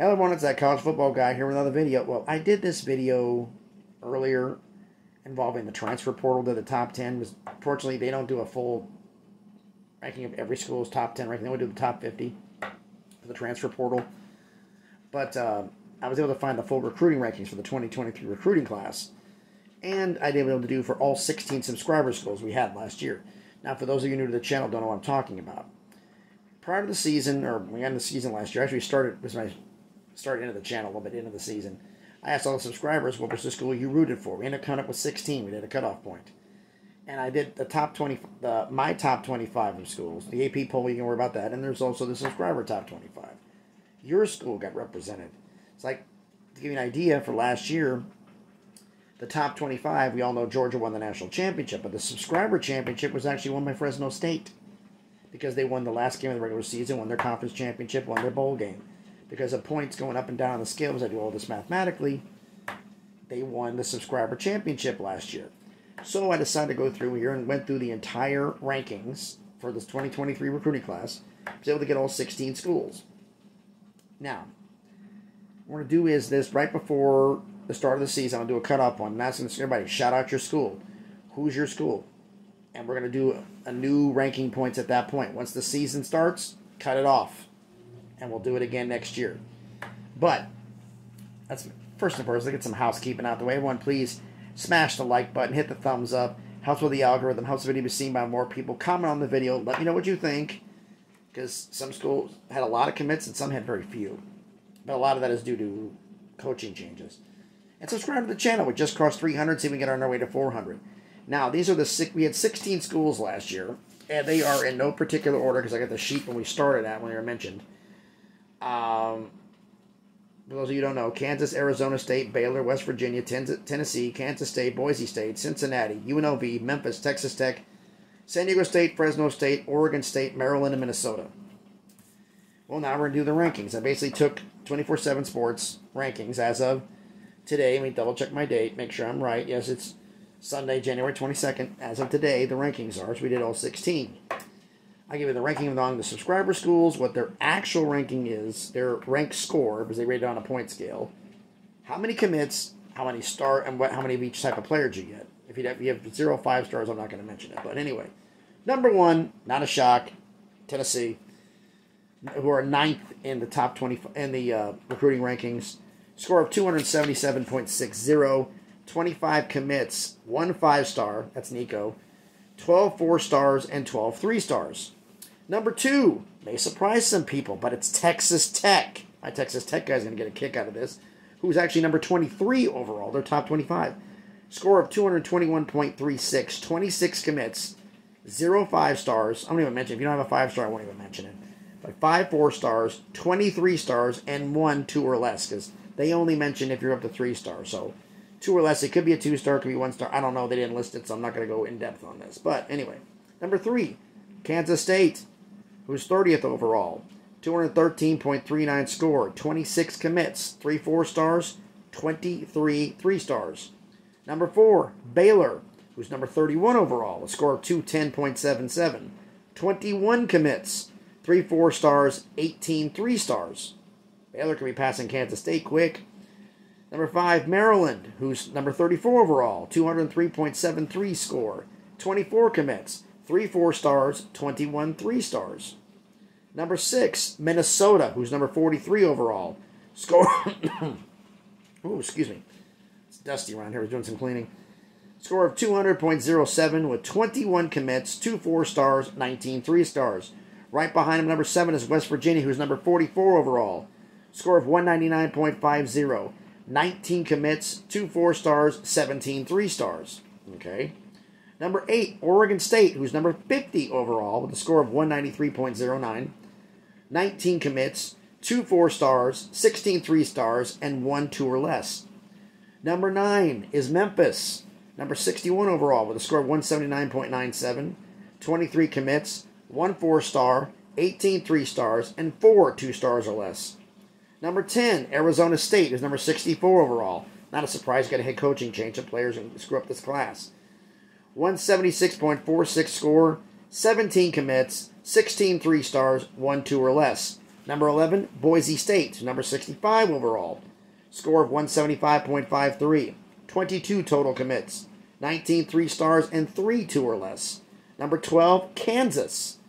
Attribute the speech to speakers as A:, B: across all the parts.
A: Hello everyone, it's that college football guy here with another video. Well, I did this video earlier involving the transfer portal to the top 10. Unfortunately, they don't do a full ranking of every school's top 10 ranking. They only do the top 50 for the transfer portal. But I was able to find the full recruiting rankings for the 2023 recruiting class. And I was able to do for all 16 subscriber schools we had last year. Now, for those of you new to the channel, don't know what I'm talking about. Prior to the season, or we ended the season last year, actually started into the channel a little bit into the season. I asked all the subscribers what was the school you rooted for. We ended up coming up with 16. We did a cutoff point. And I did the top 20, my top 25 of schools. The AP poll, you can worry about that. And there's also the subscriber top 25. Your school got represented. It's like, to give you an idea, for last year, the top 25, we all know Georgia won the national championship, but the subscriber championship was actually won by Fresno State because they won the last game of the regular season, won their conference championship, won their bowl game. Because of points going up and down on the scales, I do all this mathematically, they won the subscriber championship last year. So I decided to go through here and went through the entire rankings for this 2023 recruiting class. I was able to get all 16 schools. Now, what we're going to do is this right before the start of the season. I'll do a cutoff one. I'm asking everybody, shout out your school. Who's your school? And we're going to do a new ranking points at that point. Once the season starts, cut it off. And we'll do it again next year. But, that's first and foremost, let's get some housekeeping out the way. Everyone, please smash the like button, hit the thumbs up. Helps with the algorithm, helps the video be seen by more people. Comment on the video, let me know what you think. Because some schools had a lot of commits and some had very few. But a lot of that is due to coaching changes. And subscribe to the channel. We just crossed 300, see if we can get on our way to 400. Now, these are we had 16 schools last year. And they are in no particular order because I got the sheet when we started when they were mentioned. For those of you who don't know, Kansas, Arizona State, Baylor, West Virginia, Tennessee, Kansas State, Boise State, Cincinnati, UNLV, Memphis, Texas Tech, San Diego State, Fresno State, Oregon State, Maryland, and Minnesota. Well, now we're going to do the rankings. I basically took 24/7 Sports rankings as of today. Let me double check my date, make sure I'm right. Yes, it's Sunday, January 22nd. As of today, the rankings are. So we did all 16. I give you the ranking among the subscriber schools, what their actual ranking is, their rank score, because they rate it on a point scale, how many commits, how many how many of each type of player you get. If you have 0 5 stars, I'm not going to mention it. But anyway, number one, not a shock, Tennessee, who are 9th in the top 20 in the recruiting rankings. Score of 277.60, 25 commits, 1 5-star, that's Nico, 12 4-stars, and 12 3-stars. Number 2, may surprise some people, but it's Texas Tech. My Texas Tech guy's going to get a kick out of this. Who's actually number 23 overall. They're top 25. Score of 221.36, 26 commits, 0 5-stars. I won't even mention. If you don't have a 5-star, I won't even mention it. But 5 4-stars, 23 stars, and 1 2 or less, because they only mention if you're up to 3 stars. So 2 or less, it could be a 2-star, it could be 1-star. I don't know. They didn't list it, so I'm not going to go in depth on this. But anyway, number 3, Kansas State, who's 30th overall. 213.39 score, 26 commits, 3 4-stars, 23 3-stars. Number 4, Baylor, who's number 31 overall, a score of 210.77, 21 commits, 3 4-stars, 18 3-stars. Baylor can be passing Kansas State quick. Number 5, Maryland, who's number 34 overall, 203.73 score, 24 commits, 3 4-stars, 21 3-stars. Number 6, Minnesota, who's number 43 overall, score. Oh, excuse me. It's dusty around here. We're doing some cleaning. Score of 200.07 with 21 commits, 2 4-stars, 19 3-stars. Right behind him, number 7 is West Virginia, who's number 44 overall. Score of 199.50. 19 commits, 2 4-stars, 17 3-stars. Okay. Number 8, Oregon State, who's number 50 overall with a score of 193.09. 19 commits, 2 4-stars, 16 3-stars, and 1 2 or less. Number 9 is Memphis, number 61 overall with a score of 179.97. 23 commits, 1 4-star, 18 3-stars, and 4 2-stars or less. Number 10, Arizona State, is number 64 overall. Not a surprise, got a head coaching change of players and screw up this class. 176.46 score, 17 commits, 16 3-stars, 1 2 or less. Number 11, Boise State, number 65 overall. Score of 175.53. 22 total commits. 19 3-stars and 3 2 or less. Number 12, Kansas,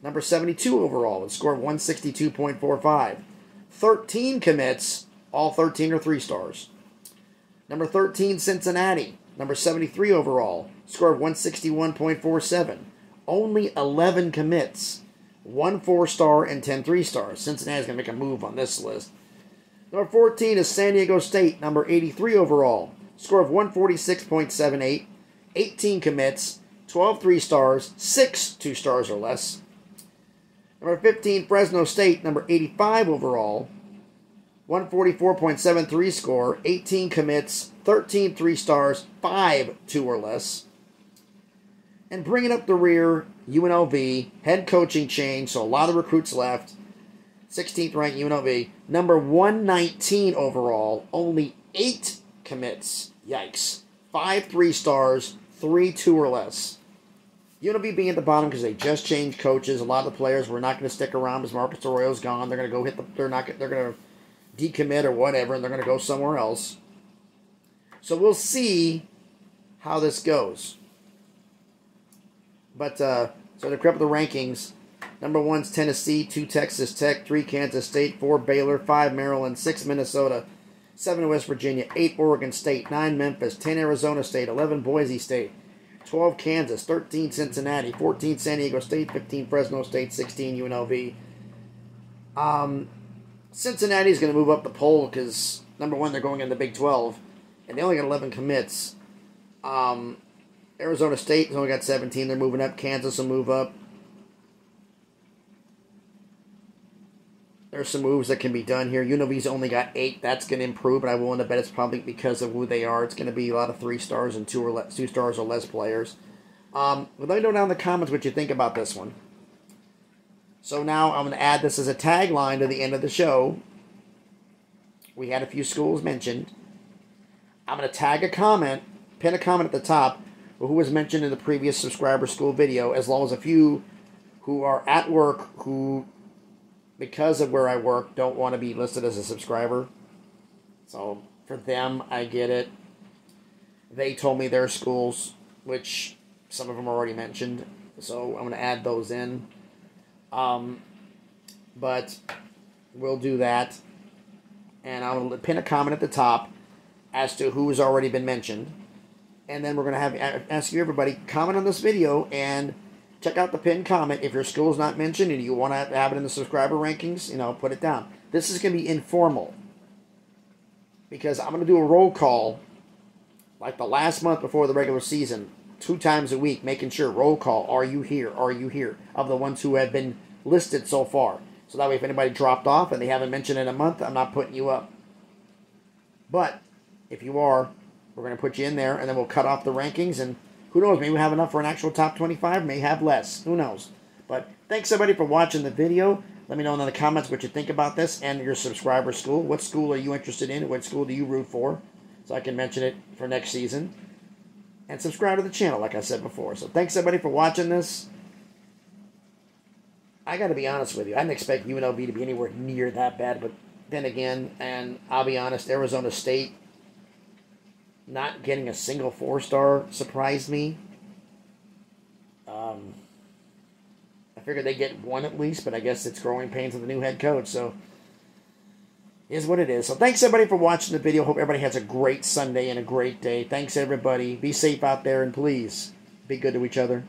A: number 72 overall, with a score of 162.45. 13 commits, all 13 are 3-stars. Number 13, Cincinnati, number 73 overall, score of 161.47. Only 11 commits, 1 4-star and 10 3-stars. Cincinnati's going to make a move on this list. Number 14 is San Diego State, number 83 overall, score of 146.78. 18 commits, 12 3-stars, 6 2-stars or less. Number 15, Fresno State, number 85 overall, 144.73 score, 18 commits, 13 3-stars, 5 2 or less. And bringing up the rear, UNLV, head coaching change, so a lot of recruits left. 16th ranked UNLV, number 119 overall, only 8 commits. Yikes. 5 3-stars, 3 2 or less. UNLV being at the bottom because they just changed coaches. A lot of the players were not going to stick around because Marcus Arroyo's gone. They're going to go they're going to decommit or whatever, and they're going to go somewhere else. So we'll see how this goes. But so to creep up the rankings, number 1's Tennessee, 2 Texas Tech, 3 Kansas State, 4 Baylor, 5 Maryland, 6 Minnesota, 7 West Virginia, 8 Oregon State, 9 Memphis, 10 Arizona State, 11 Boise State, 12 Kansas, 13 Cincinnati, 14 San Diego State, 15 Fresno State, 16 UNLV. Cincinnati is going to move up the poll because, number 1, they're going in the Big 12, and they only got 11 commits. Arizona State has only got 17. They're moving up. Kansas will move up. There's some moves that can be done here. UNLV's only got 8. That's going to improve, but I will want to bet it's probably because of who they are. It's going to be a lot of 3-stars and 2 stars or less players. But let me know down in the comments what you think about this one. So now I'm going to add this as a tagline to the end of the show. We had a few schools mentioned. I'm going to tag a comment, pin a comment at the top, who was mentioned in the previous subscriber school video, as well as a few who are at work who, because of where I work, don't want to be listed as a subscriber. So for them, I get it. They told me their schools, which some of them already mentioned, so I'm going to add those in. But we'll do that, and I'll pin a comment at the top as to who has already been mentioned. And then we're going to ask you, everybody, comment on this video and check out the pinned comment. If your school is not mentioned and you want to have it in the subscriber rankings, put it down. This is going to be informal because I'm going to do a roll call like the last month before the regular season, 2 times a week, making sure, roll call, are you here, of the ones who have been listed so far. So that way if anybody dropped off and they haven't mentioned in a month, I'm not putting you up. But if you are, we're going to put you in there, and then we'll cut off the rankings, and who knows, maybe we'll have enough for an actual top 25, may have less, who knows. But thanks everybody for watching the video. Let me know in the comments what you think about this and your subscriber school. What school are you interested in? What school do you root for? So I can mention it for next season. And subscribe to the channel, like I said before. So thanks everybody for watching this. I got to be honest with you, I didn't expect UNLV to be anywhere near that bad, but then again, and I'll be honest, Arizona State not getting a single 4-star surprised me. I figured they'd get 1 at least, but I guess it's growing pains with the new head coach, so it is what it is. So thanks everybody for watching the video. Hope everybody has a great Sunday and a great day. Thanks everybody. Be safe out there, and please be good to each other.